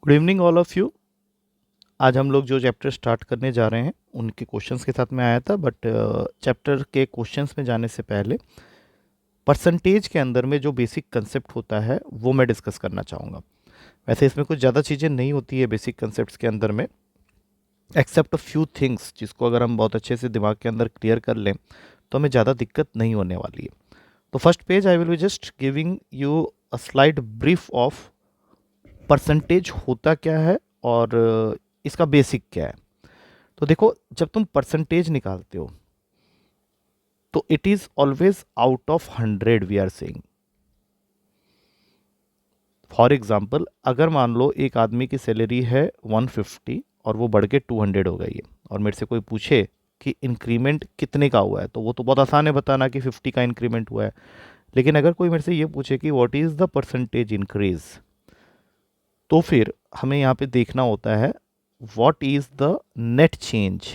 Good evening all of you. आज हम लोग जो चैप्टर स्टार्ट करने जा रहे हैं उनके क्वेश्चंस के साथ मैं आया था, बट चैप्टर के क्वेश्चंस में जाने से पहले परसेंटेज के अंदर में जो बेसिक कंसेप्ट होता है वो मैं डिस्कस करना चाहूँगा। वैसे इसमें कुछ ज़्यादा चीज़ें नहीं होती है बेसिक कंसेप्ट्स के अंदर में, एक्सेप्ट अ फ्यू थिंग्स जिसको अगर हम बहुत अच्छे से दिमाग के अंदर क्लियर कर लें तो हमें ज़्यादा दिक्कत नहीं होने वाली है। तो first page I will be just giving you a slide brief of percentage होता क्या है और इसका बेसिक क्या है। तो देखो, जब तुम परसेंटेज निकालते हो तो it is always out of 100 we are saying. For example, अगर मान लो एक आदमी की सैलरी है 150 और वो बढ़ के 200 हो गई है और मेरे से कोई पूछे कि इंक्रीमेंट कितने का हुआ है, तो वो तो बहुत आसान है बताना कि 50 का इंक्रीमेंट हुआ है। लेकिन अगर कोई मेरे से ये पूछे कि what is the percentage increase, तो फिर हमें यहाँ पे देखना होता है what is the net change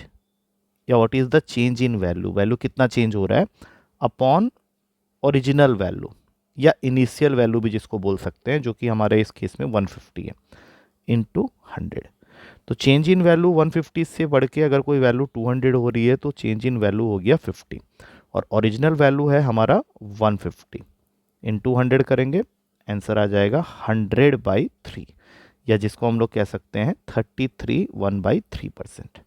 या what is the change in value, value कितना चेंज हो रहा है अपॉन ओरिजिनल वैल्यू या इनिशियल वैल्यू भी जिसको बोल सकते हैं, जो कि हमारे इस केस में 150 है, इंटू 100। तो चेंज इन वैल्यू 150 से बढ़ के अगर कोई वैल्यू 200 हो रही है तो चेंज इन वैल्यू हो गया 50 और ओरिजिनल वैल्यू है हमारा 150। इंटू 100 करेंगे, आंसर आ जाएगा 100/3, या जिसको हम लोग कह सकते हैं 33 1/3%।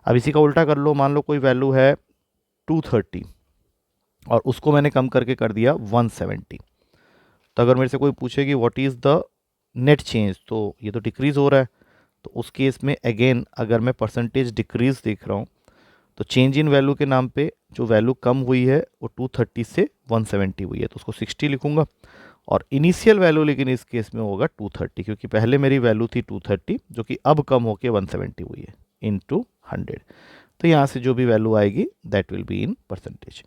अब इसी का उल्टा कर लो, मान लो कोई वैल्यू है 230 और उसको मैंने कम करके कर दिया 170। तो अगर मेरे से कोई पूछे कि what is the net change, तो ये तो डिक्रीज़ हो रहा है। तो उस केस में अगेन अगर मैं परसेंटेज डिक्रीज देख रहा हूँ तो चेंज इन वैल्यू के नाम पे जो वैल्यू कम हुई है वो 230 से 170 हुई है, तो उसको 60 लिखूंगा। और इनिशियल वैल्यू लेकिन इस केस में होगा 230, क्योंकि पहले मेरी वैल्यू थी 230 जो कि अब कम होके 170 हुई है, इंटू 100। तो यहाँ से जो भी वैल्यू आएगी that will be in percentage.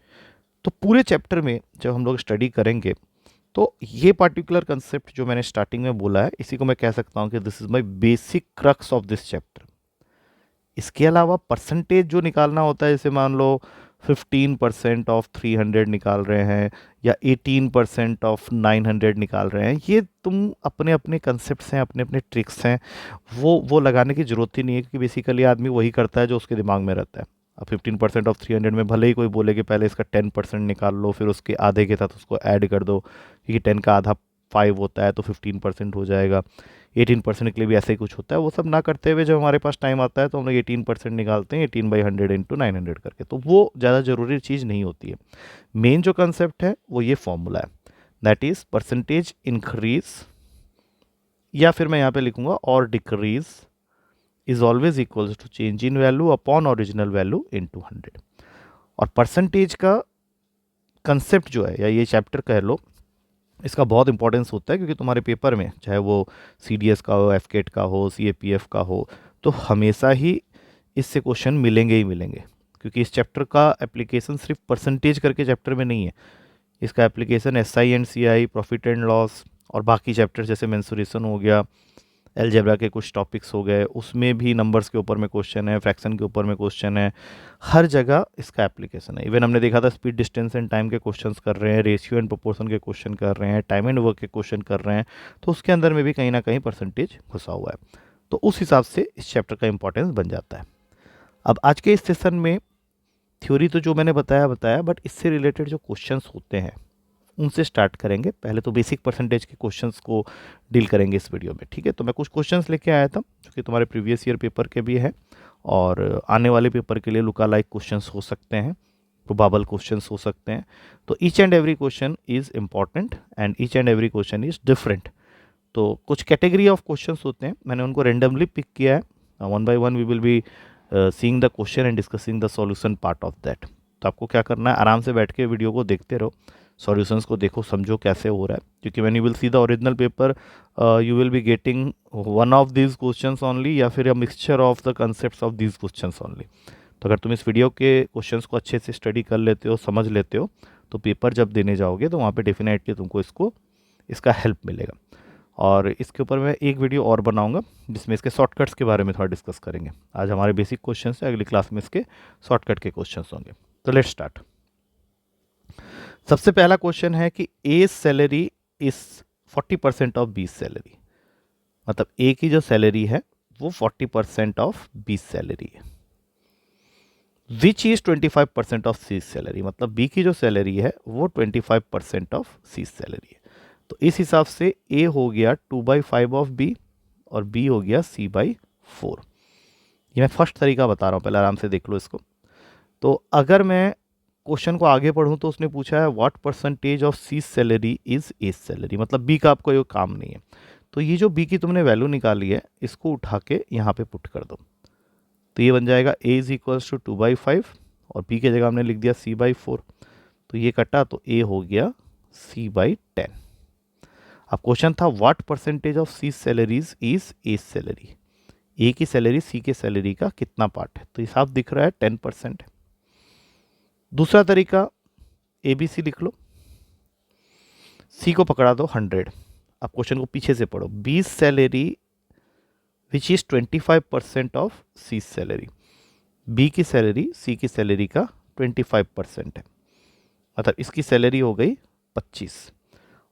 तो पूरे चैप्टर में जब हम लोग स्टडी करेंगे तो ये पार्टिकुलर कंसेप्ट जो मैंने स्टार्टिंग में बोला है, इसी को मैं कह सकता हूँ कि this is my basic crux of this chapter. इसके अलावा परसेंटेज जो निकालना होता है, जैसे मान लो 15% ऑफ 300 निकाल रहे हैं या 18% ऑफ 900 निकाल रहे हैं, ये तुम अपने अपने कंसेप्ट्स हैं, अपने अपने ट्रिक्स हैं, वो लगाने की ज़रूरत ही नहीं है, क्योंकि बेसिकली आदमी वही करता है जो उसके दिमाग में रहता है। अब 15% ऑफ 300 में भले ही कोई बोले कि पहले इसका 10% निकाल लो, फिर उसके आधे के साथ उसको ऐड कर दो, क्योंकि 10 का आधा 5 होता है तो 15% हो जाएगा। 18% के लिए भी ऐसा ही कुछ होता है। वो सब ना करते हुए जब हमारे पास टाइम आता है तो हम लोग 18% निकालते हैं 18/100 इंटू 900 करके, तो वो ज़्यादा ज़रूरी चीज़ नहीं होती है। मेन जो कंसेप्ट है वो ये फॉर्मूला है, दैट इज़ परसेंटेज इंक्रीज, या फिर मैं यहाँ पे लिखूंगा और decrease is always equals to change in value upon original value into 100। और परसेंटेज का कंसेप्ट जो है, या ये चैप्टर कह लो, इसका बहुत इंपॉर्टेंस होता है, क्योंकि तुम्हारे पेपर में चाहे वो CDS का हो, FCAT का हो, CAPF का हो, तो हमेशा ही इससे क्वेश्चन मिलेंगे ही मिलेंगे। क्योंकि इस चैप्टर का एप्लीकेशन सिर्फ परसेंटेज करके चैप्टर में नहीं है, इसका application SI and CI, profit and loss और बाकी चैप्टर जैसे मेंसुरेशन हो गया, अलजेब्रा के कुछ टॉपिक्स हो गए, उसमें भी नंबर्स के ऊपर में क्वेश्चन है, फ्रैक्शन के ऊपर में क्वेश्चन है, हर जगह इसका एप्लीकेशन है। इवन हमने देखा था स्पीड, डिस्टेंस एंड टाइम के क्वेश्चंस कर रहे हैं, रेशियो एंड प्रोपोर्शन के क्वेश्चन कर रहे हैं, टाइम एंड वर्क के क्वेश्चन कर रहे हैं, तो उसके अंदर में भी कहीं ना कहीं परसेंटेज घुसा हुआ है। तो उस हिसाब से इस चैप्टर का इंपॉर्टेंस बन जाता है। अब आज के इस सेशन में थ्योरी तो जो मैंने बताया बताया, बट इससे रिलेटेड जो क्वेश्चंस होते हैं उनसे स्टार्ट करेंगे। पहले तो बेसिक परसेंटेज के क्वेश्चंस को डील करेंगे इस वीडियो में, ठीक है। तो मैं कुछ क्वेश्चंस लेके आया था जो कि तुम्हारे प्रीवियस ईयर पेपर के भी हैं और आने वाले पेपर के लिए लुका लाइक क्वेश्चंस हो सकते हैं, प्रोबेबल क्वेश्चंस हो सकते हैं। तो each and every question is important and each and every question is different. तो कुछ कैटेगरी ऑफ क्वेश्चंस होते हैं, मैंने उनको रेंडमली पिक किया है। One by one we will be seeing the question and discussing the solution part of that. तो आपको क्या करना है, आराम से बैठ के वीडियो को देखते रहो, सॉल्यूशंस को देखो, समझो कैसे हो रहा है, क्योंकि when you will see the original paper you will be getting one of these questions only, या फिर a mixture of the concepts of these questions only. तो अगर तुम इस वीडियो के क्वेश्चंस को अच्छे से स्टडी कर लेते हो, समझ लेते हो, तो पेपर जब देने जाओगे तो वहाँ पे डेफिनेटली तुमको इसका हेल्प मिलेगा। और इसके ऊपर मैं एक वीडियो और बनाऊंगा जिसमें इसके शॉर्टकट्स के बारे में थोड़ा डिस्कस करेंगे। आज हमारे बेसिक क्वेश्चन है, अगली क्लास में इसके शॉर्टकट के क्वेश्चन होंगे। तो लेट्स स्टार्ट। सबसे पहला क्वेश्चन है कि A salary is 40% of B salary. मतलब ए की जो सैलरी है वो 40% ऑफ बी सैलरी है, which is 25% of C salary, मतलब बी की जो सैलरी है वो 25% ऑफ सी सैलरी है। तो इस हिसाब से ए हो गया 2/5 ऑफ बी और बी हो गया C/4। ये मैं फर्स्ट तरीका बता रहा हूँ, पहले आराम से देख लो इसको। तो अगर मैं क्वेश्चन को आगे पढ़ूँ तो उसने पूछा है what percentage of C salary is A salary, मतलब बी का आपको ये काम नहीं है। तो ये जो बी की तुमने वैल्यू निकाली है इसको उठा के यहाँ पे पुट कर दो, तो ये बन जाएगा a इज इक्वल्स टू 2/5 और b की जगह हमने लिख दिया C/4। तो ये कटा तो a हो गया C/10। अब क्वेश्चन था what percentage of C salaries is A salary, A की सैलरी सी के सैलरी का कितना पार्ट है, तो ये साफ दिख रहा है 10% है। दूसरा तरीका ए बी सी लिख लो, सी को पकड़ा दो 100। अब क्वेश्चन को पीछे से पढ़ो, B salary which is 25% of C salary, B की सैलरी सी की सैलरी का 25% है, मतलब इसकी सैलरी हो गई 25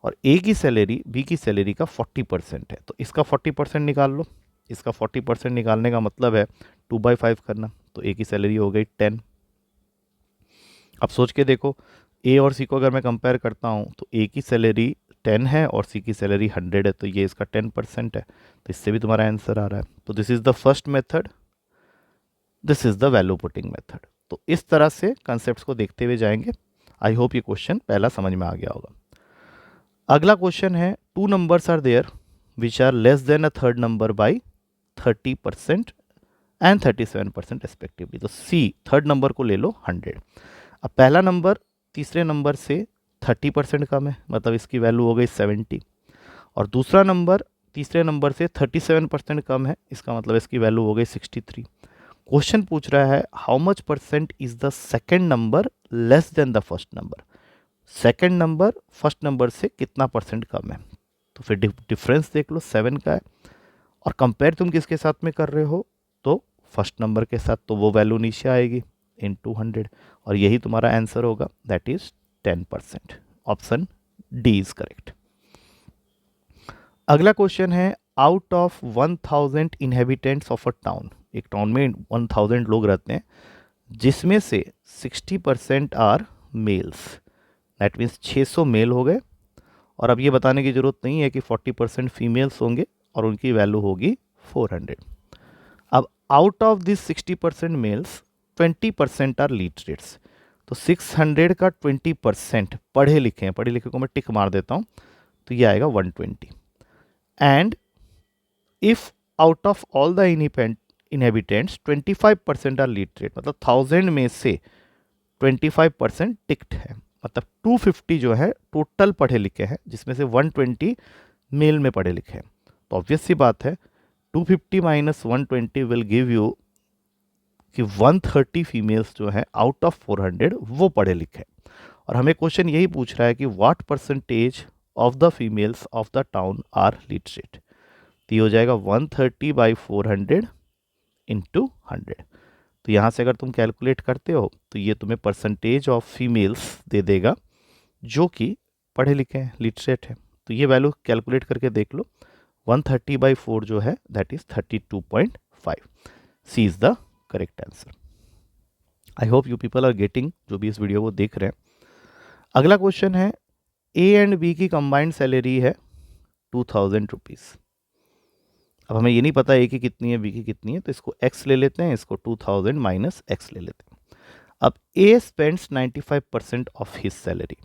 और ए की सैलरी बी की सैलरी का 40% है, तो इसका 40% निकाल लो। इसका 40% निकालने का मतलब है 2/5 करना, तो ए की सैलरी हो गई 10। अब सोच के देखो, ए और सी को अगर मैं कंपेयर करता हूँ तो ए की सैलरी 10 है और सी की सैलरी 100 है, तो ये इसका 10% है, तो इससे भी तुम्हारा आंसर आ रहा है। तो this is the first method, this is the value putting method. तो इस तरह से कंसेप्ट को देखते हुए जाएंगे। आई होप ये क्वेश्चन पहला समझ में आ गया होगा। अगला क्वेश्चन है, two numbers are there which are less than a third number by 30% and 37% respectively. तो सी थर्ड नंबर को ले लो 100। अब पहला नंबर तीसरे नंबर से 30% कम है, मतलब इसकी वैल्यू हो गई 70, और दूसरा नंबर तीसरे नंबर से 37% कम है, इसका मतलब इसकी वैल्यू हो गई 63। क्वेश्चन पूछ रहा है how much percent is the second number less than the first number, second number first number से कितना परसेंट कम है। तो फिर डिफरेंस देख लो 7 का है, और कंपेयर तुम किसके साथ में कर रहे हो, तो फर्स्ट नंबर के साथ, तो वो वैल्यू नीचे आएगी इन 200 और यही तुम्हारा आंसर होगा, that is 10%। Option D is correct. अगला क्वेश्चन है, out of 1000 inhabitants of a town, एक टाउन में 1000 लोग रहते हैं जिसमें से 60% are males, that means 600 male हो गए, और अब ये बताने की ज़रूरत नहीं है कि 40% फीमेल्स होंगे और उनकी वैल्यू होगी 400। अब out of this 60% males 20% are literates, तो 600 का 20% पढ़े लिखे हैं, पढ़े लिखे को मैं टिक मार देता हूँ, तो ये आएगा 120। And if out of all the inhabitants 25% are literate, मतलब 1000 में से 25% टिक्ट है, मतलब 250 जो है टोटल पढ़े लिखे हैं जिसमें से 120 मेल में पढ़े लिखे हैं। तो ऑब्वियस सी बात है 250 माइनस 120 विल गिव यू कि 130 फीमेल्स जो है आउट ऑफ 400 वो पढ़े लिखे हैं। और हमें क्वेश्चन यही पूछ रहा है कि what percentage of the females of the town are literate, तो ये हो जाएगा 130/400 इंटू 100। तो यहाँ से अगर तुम कैलकुलेट करते हो तो ये तुम्हें परसेंटेज ऑफ फीमेल्स दे देगा जो कि पढ़े लिखे हैं, लिटरेट हैं। तो ये वैल्यू कैलकुलेट करके देख लो, 130/4 जो है that is 32.5। C is the correct answer. I hope you people are getting, जो भी इस वीडियो को देख रहे हैं। अगला क्वेश्चन है, ए एंड बी की कंबाइंड सैलरी है 2000 रुपीज़। अब हमें ये नहीं पता ए की कितनी है बी की कितनी है, तो इसको x ले लेते हैं, इसको 2000 माइनस x ले लेते हैं। अब ए स्पेंड्स 95% ऑफ हिज सैलरी,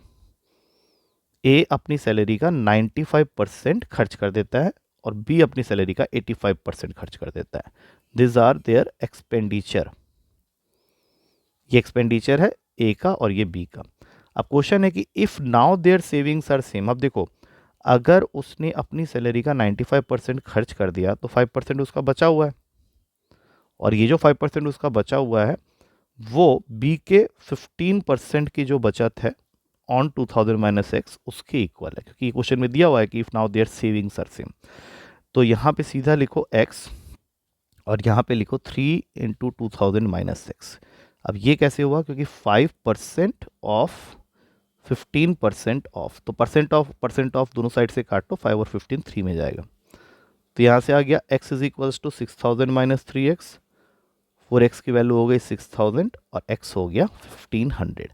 ए अपनी सैलरी का 95% खर्च कर देता है और बी अपनी सैलरी का 85% खर्च कर देता है। दिस आर देयर एक्सपेंडिचर, ये एक्सपेंडिचर है ए का और ये बी का। अब क्वेश्चन है कि if now their savings are same. अब देखो, अगर उसने अपनी सैलरी का 95% खर्च कर दिया तो 5% उसका बचा हुआ है, और ये जो 5% उसका बचा हुआ है वो बी के 15% की जो बचत है ऑन 2000 माइनस एक्स उसके इक्वल है, क्योंकि क्वेश्चन में दिया हुआ है कि if now their savings are same. तो यहाँ पे सीधा लिखो x और यहाँ पे लिखो 3 इंटू 2000 माइनस एक्स। अब ये कैसे हुआ, क्योंकि 5% ऑफ 15% ऑफ, तो परसेंट ऑफ दोनों साइड से काट तो 5 और 15 3 में जाएगा, तो यहाँ से आ गया x is equals to 6000 minus 3x, 4x की वैल्यू हो गई 6000 और x हो गया 1500।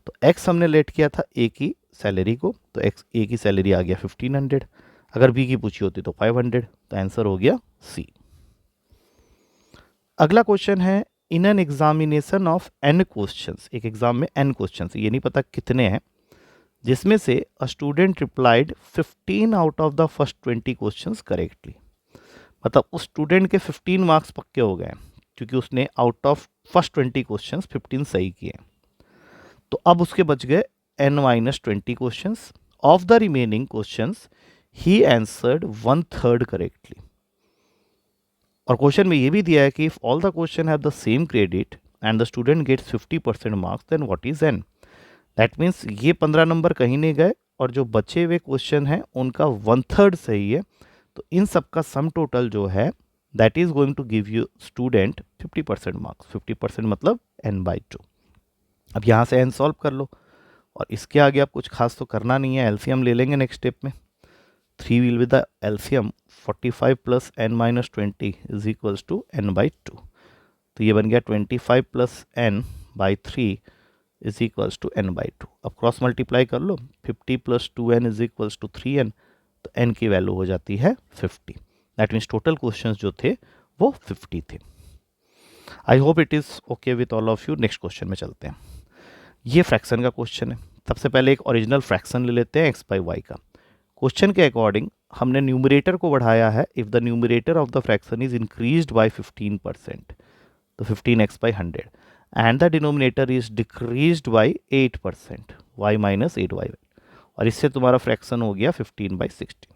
तो x हमने लेट किया था a की सैलरी को, तो x a की सैलरी आ गया 1500, अगर b की पूछी होती तो 500, तो आंसर हो गया c। अगला क्वेश्चन है in an examination of n questions, एक एग्जाम में n क्वेश्चंस, ये नहीं पता कितने हैं, जिसमें से a student replied 15 out of the first 20 questions correctly. मतलब उस स्टूडेंट के 15 मार्क्स पक्के हो गए क्योंकि उसने आउट ऑफ फर्स्ट 20 क्वेश्चंस 15 सही किए। तो अब उसके बच गए n-20 questions. Of the remaining questions he answered 1/3 correctly. और क्वेश्चन में ये भी दिया है कि if all the question have the same credit and the student gets 50% marks then what is n। That means ये 15 नंबर कहीं नहीं गए और जो बचे हुए क्वेश्चन हैं उनका 1/3 सही है, तो इन सब का सम टोटल जो है that is going to give you student 50% marks. 50% मतलब n/2। अब यहाँ से n सॉल्व कर लो और इसके आगे आप कुछ खास तो करना नहीं है, एलसीएम ले लेंगे नेक्स्ट स्टेप में। 3 will be the LCM, 45 plus n-20 is equals to n/2। तो ये बन गया 25 plus n/3 is equals to n/2। अब क्रॉस मल्टीप्लाई कर लो, 50 plus 2n is equals to 3n, तो n की वैल्यू हो जाती है 50। दैट मीन्स टोटल क्वेश्चंस जो थे वो 50 थे। आई hope it is okay with all of you. Next question में चलते हैं। ये फ्रैक्शन का क्वेश्चन है। सबसे पहले एक ओरिजिनल फ्रैक्शन ले लेते हैं x/y का। क्वेश्चन के अकॉर्डिंग हमने न्यूमरेटर को बढ़ाया है। If the numerator of the fraction is increased by 15%, तो 15x/100, and the denominator is decreased bye 8%, y minus 8y, और इससे तुम्हारा फ्रैक्शन हो गया 15/16।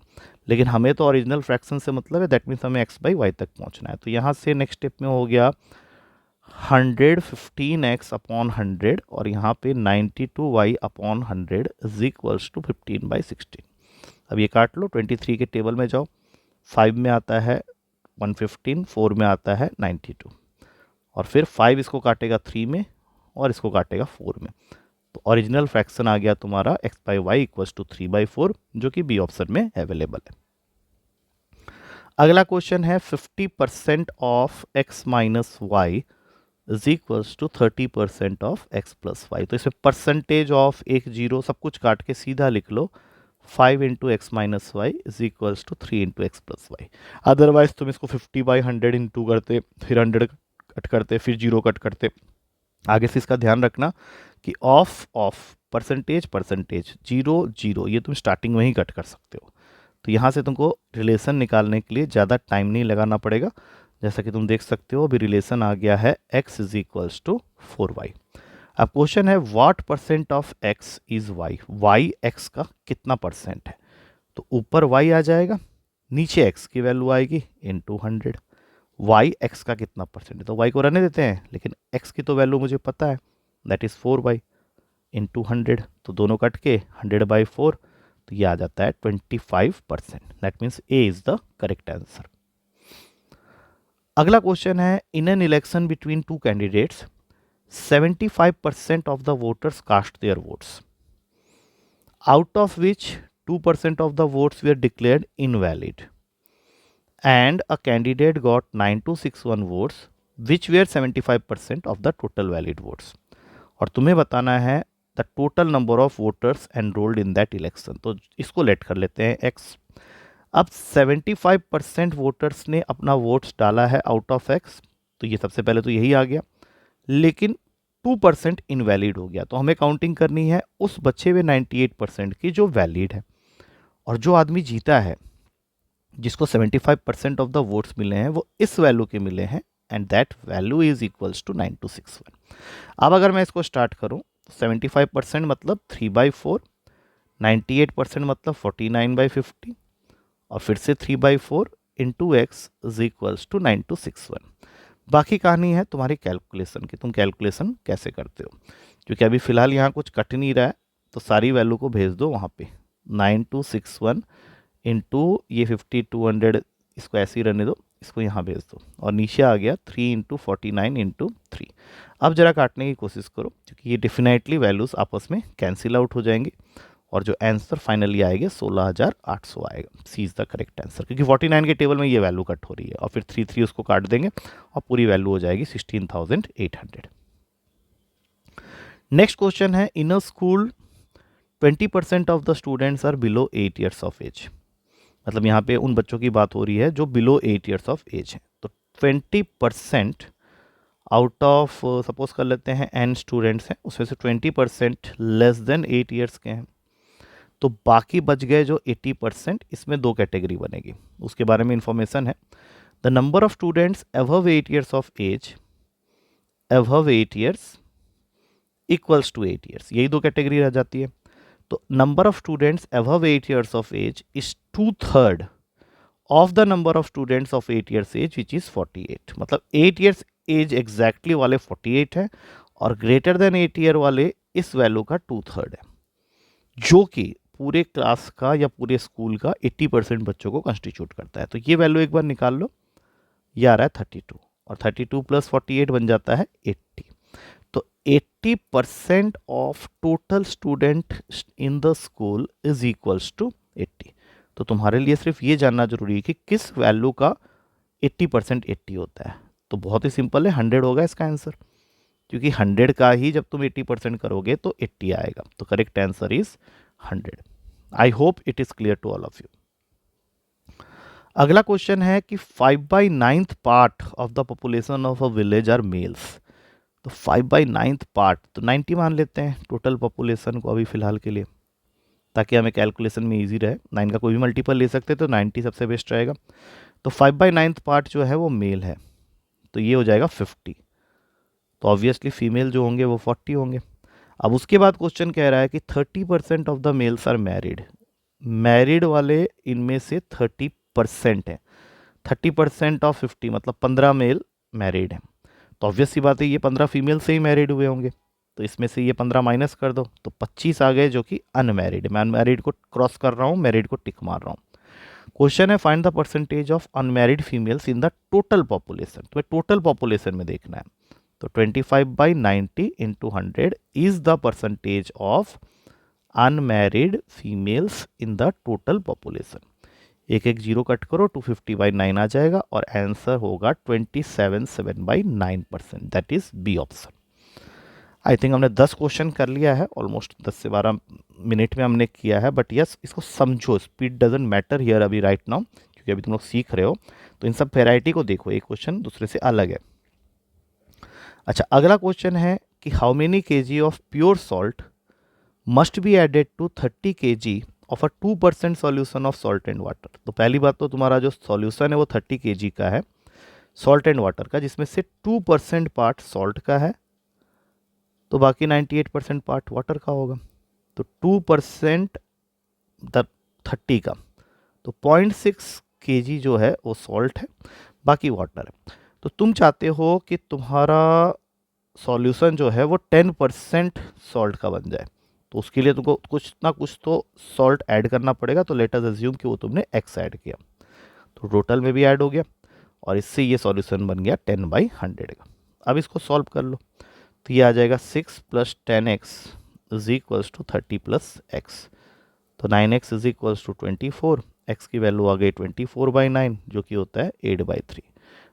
लेकिन हमें तो ओरिजिनल फ्रैक्शन से मतलब है, दैट मीन्स हमें x/y तक पहुंचना है। तो यहाँ से नेक्स्ट स्टेप में हो गया 115x/100 और यहाँ पे 92y/100 इज इक्वल्स टू 15/16। अब ये काट लो, 23 के टेबल में जाओ, 5 में आता है 115, 4 में आता है 92, और फिर 5 इसको काटेगा 3 में और इसको काटेगा 4 में। तो ओरिजिनल फ्रैक्शन आ गया तुम्हारा x/y इक्वल्स टू 3/4, जो कि बी ऑप्शन में अवेलेबल है। अगला क्वेश्चन है 50% of x minus y is equals to 30% of x plus y. तो इसमें परसेंटेज ऑफ एक जीरो सब कुछ काट के सीधा लिख लो, 5 into x minus y is equals to 3 into x plus y. Otherwise तुम इसको 50/100 इंटू करते, फिर 100 कट करते, फिर जीरो कट करते। आगे से इसका ध्यान रखना कि ऑफ परसेंटेज जीरो जीरो ये तुम स्टार्टिंग में ही कट कर सकते हो। तो यहाँ से तुमको रिलेशन निकालने के लिए ज़्यादा टाइम नहीं लगाना पड़ेगा। जैसा कि तुम देख सकते हो अभी रिलेशन आ गया है x is equals to 4y। अब क्वेश्चन है what percent of x is y। y x का कितना परसेंट है, तो ऊपर y आ जाएगा, नीचे x की वैल्यू आएगी इनटू 100। y x का कितना परसेंट है, तो y को रहने देते हैं, लेकिन x की तो वैल्यू मुझे पता है, दैट इज़ 4y इंटू 100। तो दोनों कट के 100/4, तो ये आ जाता है 25%। That means A is the correct answer. अगला क्वेश्चन है in an election between two candidates 75% of the voters cast their votes, out of which 2% of the votes were declared invalid, and a candidate got 9261 votes which were 75% of the total valid votes। और तुम्हें बताना है the total number of voters enrolled in that election. तो इसको late कर लेते हैं x। अब 75% वोटर्स ने अपना वोट्स डाला है आउट ऑफ x, तो ये सबसे पहले तो यही आ गया, लेकिन 2% इनवैलिड हो गया। तो हमें काउंटिंग करनी है उस बचे हुए 98% की जो वैलिड है, और जो आदमी जीता है जिसको 75% ऑफ द वोट्स मिले हैं वो इस वैल्यू के मिले हैं, and that value is equals to 9261। अब अगर मैं इसको स्टार्ट करूं तो 75% मतलब 3/4, 98% मतलब 49/50, और फिर से 3/4 into x is equals to 9261। बाकी कहानी है तुम्हारी कैलकुलेशन की, तुम कैलकुलेशन कैसे करते हो, क्योंकि अभी फ़िलहाल यहाँ कुछ कट नहीं रहा है, तो सारी वैल्यू को भेज दो वहाँ पे। 9261 इंटू ये 5200, इसको ऐसे ही रहने दो, इसको यहाँ भेज दो, और नीचे आ गया 3 इंटू 49 इंटू 3। अब जरा काटने की कोशिश करो, क्योंकि ये डेफिनेटली वैल्यूज़ आपस में कैंसिल आउट हो जाएंगी, और जो आंसर फाइनली आएगा 16,800 आएगा। सी इज़ द करेक्ट आंसर, क्योंकि 49 के टेबल में ये वैल्यू कट हो रही है और फिर 3 उसको काट देंगे और पूरी वैल्यू हो जाएगी 16,800। नेक्स्ट क्वेश्चन है, in a school 20% of the students are below 8 years of age. मतलब यहाँ पे उन बच्चों की बात हो रही है जो बिलो 8 ईयर्स ऑफ एज है। तो 20% आउट ऑफ सपोज कर लेते हैं n स्टूडेंट्स हैं, उसमें से 20% लेस देन 8 ईयर्स के हैं, तो बाकी बच गए जो 80%, इसमें दो कैटेगरी बनेगी, उसके बारे में इंफॉर्मेशन है। The number of students above 8 years of age, above 8 years equals to 8 years, यही दो कैटेगरी रह जाती है। तो number of students above 8 years of age is 2/3 of the number of students of 8 years age which is 48। मतलब 8 years as exactly वाले 48 है और ग्रेटर देन 8 ईयर वाले इस वैल्यू का 2/3 है, जो कि पूरे क्लास का या पूरे स्कूल का 80% बच्चों को कंस्टिट्यूट करता है। तो ये वैल्यू एक बार निकाल लो, ये आ रहा है 32 और 32 प्लस 48 बन जाता है 80। तो 80% of total student in the school is equals to 80। तो तुम्हारे लिए सिर्फ ये जानना जरूरी है कि किस वैल्यू का 80% 80 होता है। तो बहुत ही सिंपल है, 100 होगा इसका आंसर, क्योंकि 100 का ही जब तुम 80% करोगे तो 80 आएगा। तो correct answer is 100। I hope it is clear to all of you. अगला क्वेश्चन है कि 5/9 part of the population of a village are males. तो 5/9 पार्ट, तो 90 मान लेते हैं टोटल पॉपुलेशन को अभी फिलहाल के लिए, ताकि हमें कैलकुलेशन में इजी रहे। 9 का कोई भी मल्टीपल ले सकते हैं, तो 90 सबसे बेस्ट रहेगा। तो 5/9 पार्ट जो है वो मेल है, तो ये हो जाएगा 50। तो ऑब्वियसली फीमेल जो होंगे वो 40 होंगे। अब उसके बाद क्वेश्चन कह रहा है कि 30% of the males are married. Married वाले इनमें से 30% है, 30% ऑफ 50 मतलब 15 मेल मैरिड हैं। तो ऑब्वियस सी बात है ये 15 फीमेल से ही मैरिड हुए होंगे, तो इसमें से ये 15 माइनस कर दो तो 25 आ गए जो कि अनमैरिड। मैं अनमैरिड को क्रॉस कर रहा हूँ, मैरिड को टिक मार रहा हूँ। क्वेश्चन है find the percentage of unmarried females in the total population. तुम्हें टोटल पॉपुलेशन में देखना है। तो 25/90 into 100 is the percentage of unmarried females in the total population. एक एक जीरो कट करो, 250/9 आ जाएगा और आंसर होगा 27.9%। That is B option. I think हमने 10 क्वेश्चन कर लिया है, ऑलमोस्ट 10 से 12 मिनट में हमने किया है। बट यस, इसको समझो, स्पीड डजंट मैटर हियर अभी राइट नाउ, क्योंकि अभी तुम लोग सीख रहे हो। तो इन सब वेराइटी को देखो, एक क्वेश्चन दूसरे से अलग है। अच्छा, अगला क्वेश्चन है कि how many kg of pure salt must be added to 30 kg of a 2% solution of salt and water. तो पहली बात तो तुम्हारा जो सॉल्यूशन है वो 30 kg का है सॉल्ट एंड वाटर का, जिसमें से 2% पार्ट सॉल्ट का है, तो बाकी 98% पार्ट वाटर का होगा। तो 2% 30 का, तो 0.6 kg जो है वो सॉल्ट है, बाकी वाटर है। तो तुम चाहते हो कि तुम्हारा सॉल्यूशन जो है वो 10% सॉल्ट का बन जाए, तो उसके लिए तुमको कुछ ना कुछ तो सॉल्ट ऐड करना पड़ेगा। तो लेट अस अज्यूम कि वो तुमने x ऐड किया, तो टोटल में भी ऐड हो गया और इससे ये सॉल्यूशन बन गया 10/100 का। अब इसको सॉल्व कर लो, तो ये आ जाएगा 6 + 10x is equals to 30 + x। तो 9x is equals to 24, x की वैल्यू आ गई 24/9 जो कि होता है 8/3।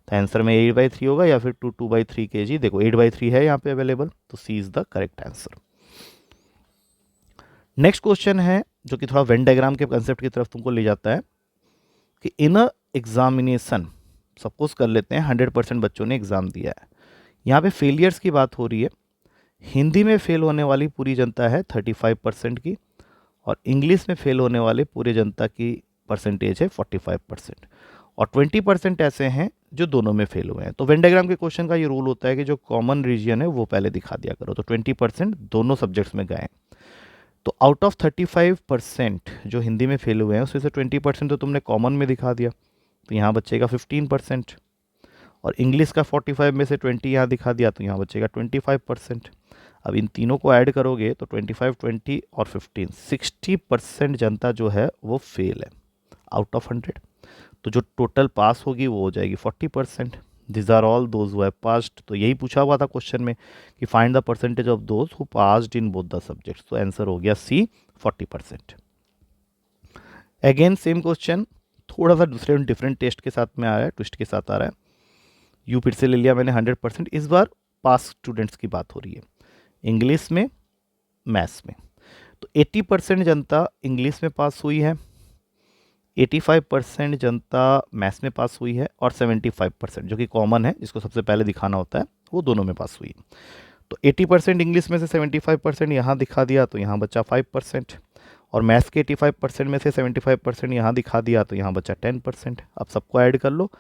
तो आंसर में 8/3 होगा या फिर 2/3 kg। देखो 8/3 है यहाँ पे अवेलेबल, तो C is the correct answer. Next question है जो कि थोड़ा वेन डायग्राम के कंसेप्ट की तरफ तुमको ले जाता है कि इन अ एग्जामिनेशन, सपोज कर लेते हैं 100% बच्चों ने एग्जाम दिया है। यहाँ पे फेलियर्स की बात हो रही है। हिंदी में फेल होने वाली पूरी जनता है 35% की, और इंग्लिश में फेल होने वाले पूरे जनता की परसेंटेज है 45%, और 20% ऐसे हैं जो दोनों में फेल हुए हैं। तो वेन डायग्राम के क्वेश्चन का ये रूल होता है कि जो कॉमन रीजन है वो पहले दिखा दिया करो। तो 20% दोनों सब्जेक्ट्स में गए। तो आउट ऑफ 35% जो हिंदी में फेल हुए हैं उसमें से 20% तो तुमने कॉमन में दिखा दिया, तो यहाँ बचेगा 15%, और इंग्लिश का 45 में से 20 यहाँ दिखा दिया, तो यहाँ बचेगा 25%। अब इन तीनों को ऐड करोगे तो 25, 20 और 15, 60% जनता जो है वो फेल है आउट ऑफ 100। तो जो टोटल पास होगी वो हो जाएगी 40%। This are all those who have passed. तो यही पूछा हुआ था क्वेश्चन में कि find the percentage of those who passed in both the subjects. तो आंसर हो गया सी, 40%। अगेन सेम क्वेश्चन, थोड़ा सा दूसरे डिफरेंट टेस्ट के साथ में आ रहा है, ट्विस्ट के साथ आ रहा है। यू फिर से ले लिया मैंने 100%, इस बार पास स्टूडेंट्स की बात हो रही है, इंग्लिश में, मैथ्स में। तो 80% जनता इंग्लिश में पास हुई है, 85% जनता मैथ्स में पास हुई है, और 75% जो कि कॉमन है, जिसको सबसे पहले दिखाना होता है, वो दोनों में पास हुई है। तो 80% इंग्लिश में से 75% यहाँ दिखा दिया, तो यहाँ बचा 5%, और मैथ्स के 85% में से 75% यहाँ दिखा दिया, तो यहाँ बचा 10%। अब सबको ऐड कर लो,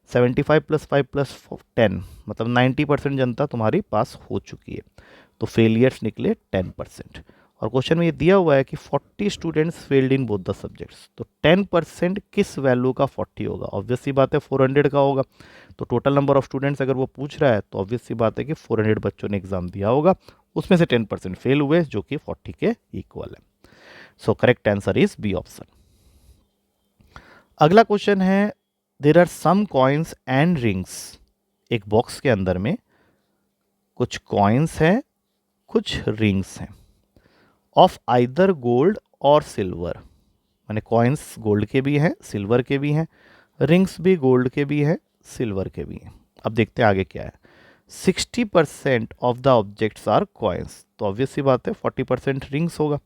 75 + 5 + 10 मतलब 90% जनता तुम्हारी पास हो चुकी है। तो फेलियर्स निकले 10%। और क्वेश्चन में ये दिया हुआ है कि 40 students failed in both the subjects. तो 10% किस वैल्यू का 40 होगा? ऑब्वियस सी बात है 400 का होगा। तो टोटल नंबर ऑफ स्टूडेंट्स अगर वो पूछ रहा है तो ऑब्वियस सी बात है कि 400 बच्चों ने एग्जाम दिया होगा, उसमें से 10% फेल हुए, जो कि 40 के इक्वल है। So correct answer is B option. अगला क्वेश्चन है, there are some coins and rings. एक बॉक्स के अंदर में कुछ कॉइन्स हैं, कुछ रिंग्स हैं, ऑफ आइदर गोल्ड और सिल्वर। माने कॉइन्स गोल्ड के भी हैं, सिल्वर के भी हैं, रिंग्स भी गोल्ड के भी हैं, सिल्वर के भी हैं। अब देखते हैं आगे क्या है। 60% of the objects are coins, तो ऑब्वियस सी बात है 40% रिंग्स होगा।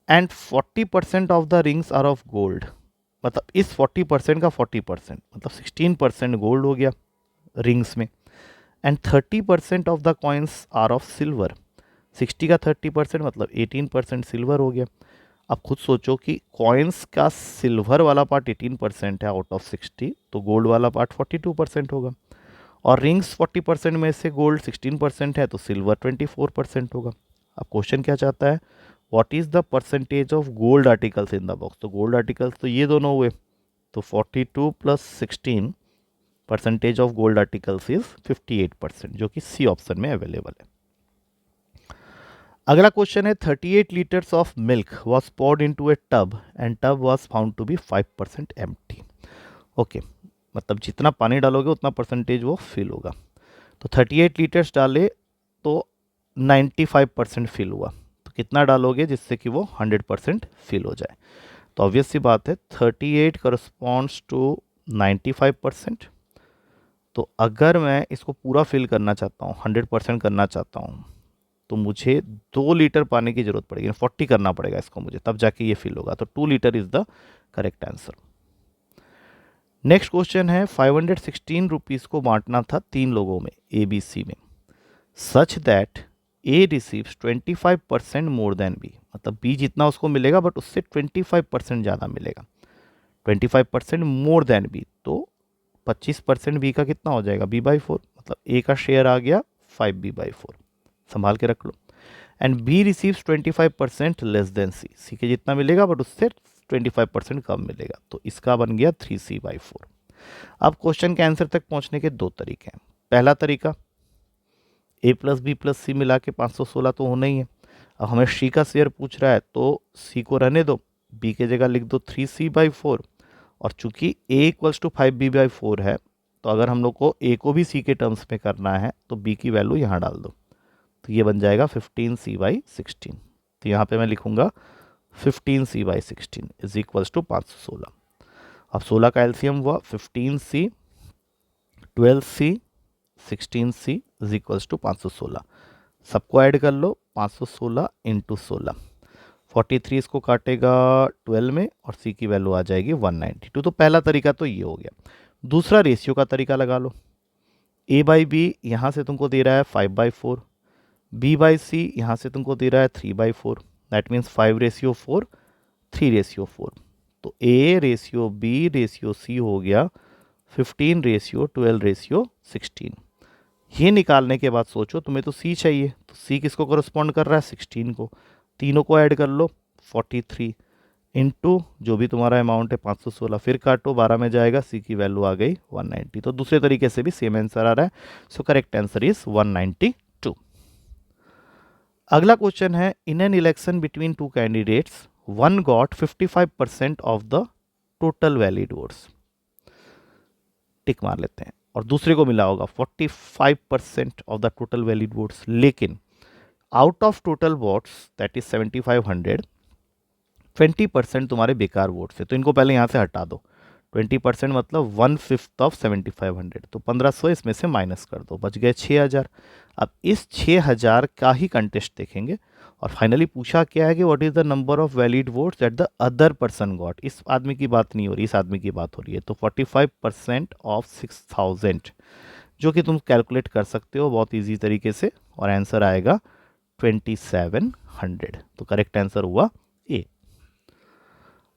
And 40% of the rings are of gold, मतलब इस 40% का 40% मतलब 16% गोल्ड हो गया रिंग्स में। And 30% of the coins are of silver, 60 का 30% मतलब 18% सिल्वर हो गया। अब खुद सोचो कि कॉइन्स का सिल्वर वाला पार्ट 18% है आउट ऑफ 60, तो गोल्ड वाला पार्ट 42% होगा। और रिंग्स 40% में से गोल्ड 16% है, तो सिल्वर 24% होगा। अब क्वेश्चन क्या चाहता है, what is the percentage of gold articles in the box. तो गोल्ड आर्टिकल्स तो ये दोनों हुए, तो 42 + 16 percentage of gold articles is 58%, जो कि सी ऑप्शन में अवेलेबल है। अगला क्वेश्चन है, 38 liters of milk was poured into a tub and tub was found to be 5% empty. Okay, मतलब जितना पानी डालोगे उतना परसेंटेज वो फिल होगा। तो 38 लीटर्स डाले तो 95% फिल हुआ, तो कितना डालोगे जिससे कि वो 100% फिल हो जाए? तो ऑब्वियस सी बात है 38 करस्पॉन्ड्स टू 95%। तो अगर मैं इसको पूरा फिल करना चाहता हूँ, 100% करना चाहता हूँ, तो मुझे 2 लीटर पानी की जरूरत पड़ेगी, 40 करना पड़ेगा इसको मुझे, तब जाके ये फिल होगा। तो 2 litre is the correct answer. Next question है, 516 रुपीज़ को बांटना था 3 लोगों में, ए बी सी में, such that A receives 25% more than B, मतलब बी जितना उसको मिलेगा बट उससे 25% ज़्यादा मिलेगा। 25% मोर देन बी, तो 25% बी का कितना हो जाएगा, b/4, मतलब ए का शेयर आ गया 5b/4, संभाल के रख लो। And B receives 25% less than C, C के जितना मिलेगा बट उससे 25% कम मिलेगा, तो इसका बन गया 3c/4। अब क्वेश्चन के आंसर तक पहुंचने के 2 तरीके हैं। पहला तरीका, a + b + c मिला के 516 तो होना ही है। अब हमें सी का शेयर पूछ रहा है, तो सी को रहने दो, b की जगह लिख दो 3c/4, और चूंकि a = 5b/4 है, तो अगर हम लोग को a को भी c के टर्म्स में करना है तो b की वैल्यू यहाँ डाल दो, तो ये बन जाएगा 15c/16। तो यहाँ पे मैं लिखूंगा 15c/16 इज इक्वल्स टू 516। अब 16 का एलसीएम हुआ 15c, 12c, 16c is equals to 516। सबको ऐड कर लो, 516 × 16, 43 इसको काटेगा 12 में, और c की वैल्यू आ जाएगी 192। तो पहला तरीका तो ये हो गया। दूसरा रेशियो का तरीका लगा लो, a/b यहाँ से तुमको दे रहा है 5/4, b/c यहाँ से तुमको दे रहा है 3/4, दैट मीन्स 5/4, 3/4। तो a/b/c हो गया 15/12/16। ये निकालने के बाद सोचो, तुम्हें तो c चाहिए, तो c किसको करस्पॉन्ड कर रहा है, 16 को। तीनों को ऐड कर लो, 43 इंटू जो भी तुम्हारा अमाउंट है 516, फिर काटो, 12 में जाएगा, c की वैल्यू आ गई 190। तो दूसरे तरीके से भी सेम आंसर आ रहा है। So correct answer is 192। अगला क्वेश्चन है, in an election between 2 candidates, one got 55% of the total valid votes, tick मार लेते हैं, और दूसरे को मिला होगा 45% of the total valid votes, लेकिन out of total votes that is 7500, 20% तुम्हारे बेकार वोट्स है, तो इनको पहले यहाँ से हटा दो। 20% मतलब 1/5 ऑफ 7500, तो 1500 इसमें से माइनस कर दो, बच गए 6000। अब इस 6000 का ही कंटेस्ट देखेंगे और फाइनली पूछा क्या है कि what is the number of valid votes that the other person got. इस आदमी की बात नहीं हो रही, इस आदमी की बात हो रही है। तो 45% ऑफ 6000, जो कि तुम कैलकुलेट कर सकते हो बहुत ईजी तरीके से, और आंसर आएगा 2700। तो करेक्ट आंसर हुआ ए।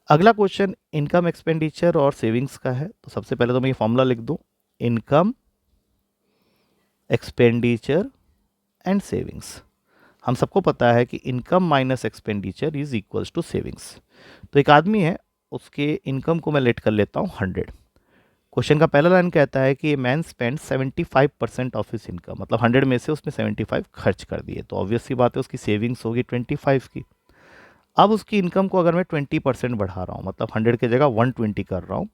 अगला क्वेश्चन इनकम एक्सपेंडिचर और सेविंग्स का है। तो सबसे पहले तो मैं ये फॉर्मूला लिख दूं, इनकम एक्सपेंडिचर एंड सेविंग्स। हम सबको पता है कि income minus expenditure is equals to savings. तो एक आदमी है, उसके इनकम को मैं लेट कर लेता हूँ 100। क्वेश्चन का पहला लाइन कहता है कि man spend 75% of his income, मतलब 100 में से उसने 75 खर्च कर दिए। तो ऑब्वियस सी बात है उसकी सेविंग्स होगी 25 की। अब उसकी इनकम को अगर मैं 20% बढ़ा रहा हूँ, मतलब 100 की जगह 120 कर रहा हूँ,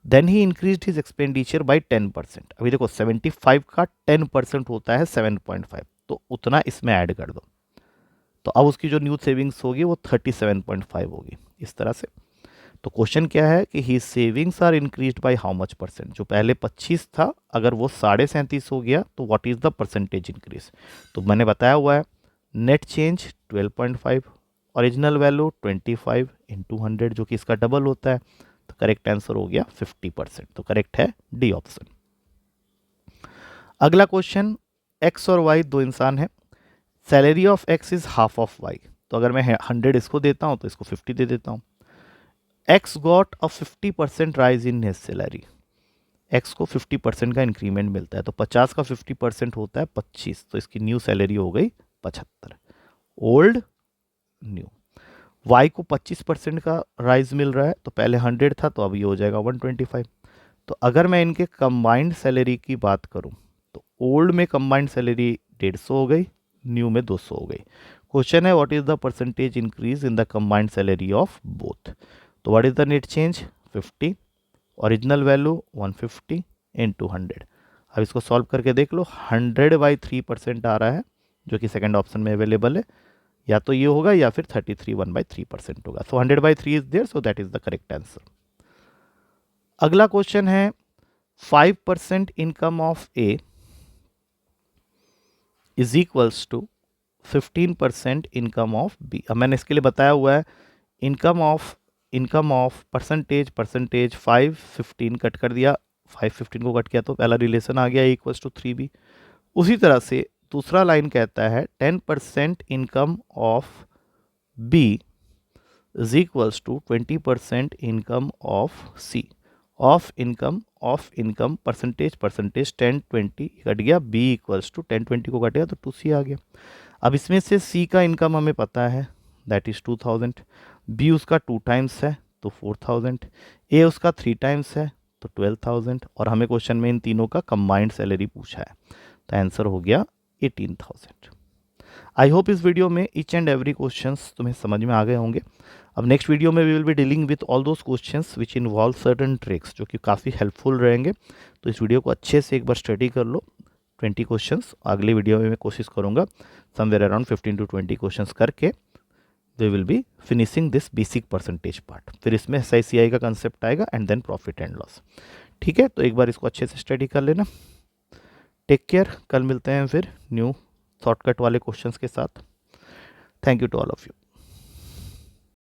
then he increase his expenditure by 10%। अभी देखो 75 का 10% होता है 7.5, तो उतना इसमें ऐड कर दो। तो अब उसकी जो न्यू सेविंग्स होगी वो 37.5 होगी, इस तरह से। तो क्वेश्चन क्या है कि he savings are increase by how much percent. जो पहले 25 था, अगर वो 37.5 हो गया तो what is the percentage increase. तो मैंने बताया हुआ है, net change 12.5, original value 25 into 100, जो कि इसका डबल होता है। तो करेक्ट आंसर हो गया 50%। तो करेक्ट है डी ऑप्शन। अगला क्वेश्चन, एक्स और वाई दो इंसान है, salary of X is half of Y. तो अगर मैं 100 इसको देता हूँ तो इसको 50 दे देता हूँ। X got a 50% rise in his salary. X को 50% का इंक्रीमेंट मिलता है, तो 50 का 50% होता है 25, तो इसकी न्यू सैलरी हो गई 75। Old new. वाई को 25% का राइज मिल रहा है, तो पहले 100 था, तो अभी हो जाएगा 125। तो अगर मैं इनके कंबाइंड सैलरी की बात करूं, तो ओल्ड में कंबाइंड सैलरी 150 हो गई, न्यू में 200 हो गई। क्वेश्चन है what is the percentage increase in the combined salary of both. तो what is the net change 50, original value 150 into 100। अब इसको सॉल्व करके देख लो, 100/3% आ रहा है, जो कि सेकंड ऑप्शन में अवेलेबल है। या तो ये होगा या फिर 33 1/3% होगा। So 100/3 is there, so that is the correct answer. अगला क्वेश्चन है 5% income of A is equals to 15% income of B. अब मैंने इसके लिए बताया हुआ है, इनकम ऑफ परसेंटेज 5 15 कट कर दिया, 5 15 को कट किया तो पहला रिलेशन आ गया इक्वल्स टू 3b। उसी तरह से दूसरा लाइन कहता है 10% income of B is equals to 20% income of C. Of income percentage 10 20 cut गया, बी इक्वल्स टू 10 20 को कट गया तो 2c आ गया। अब इसमें से सी का इनकम हमें पता है दैट इज 2000, बी उसका 2 टाइम्स है तो 4000, ए उसका 3 टाइम्स है तो 12000, और हमें क्वेश्चन में इन तीनों का कंबाइंड सैलरी पूछा है, तो आंसर हो गया 18000। आई होप इस वीडियो में ईच एंड एवरी क्वेश्चंस तुम्हें समझ में आ गए होंगे। अब नेक्स्ट वीडियो में we will be dealing with all those questions which involve certain tricks, जो कि काफ़ी हेल्पफुल रहेंगे। तो इस वीडियो को अच्छे से एक बार स्टडी कर लो, 20 क्वेश्चंस। अगले वीडियो में मैं कोशिश करूँगा समवेयर अराउंड 15 to 20 क्वेश्चंस करके we will be finishing this basic percentage part. फिर इसमें SICI का कंसेप्ट आएगा and then profit and loss. ठीक है, तो एक बार इसको अच्छे से स्टडी कर लेना। टेक केयर, कल मिलते हैं फिर न्यू शॉर्टकट वाले क्वेश्चंस के साथ। Thank you to all of you.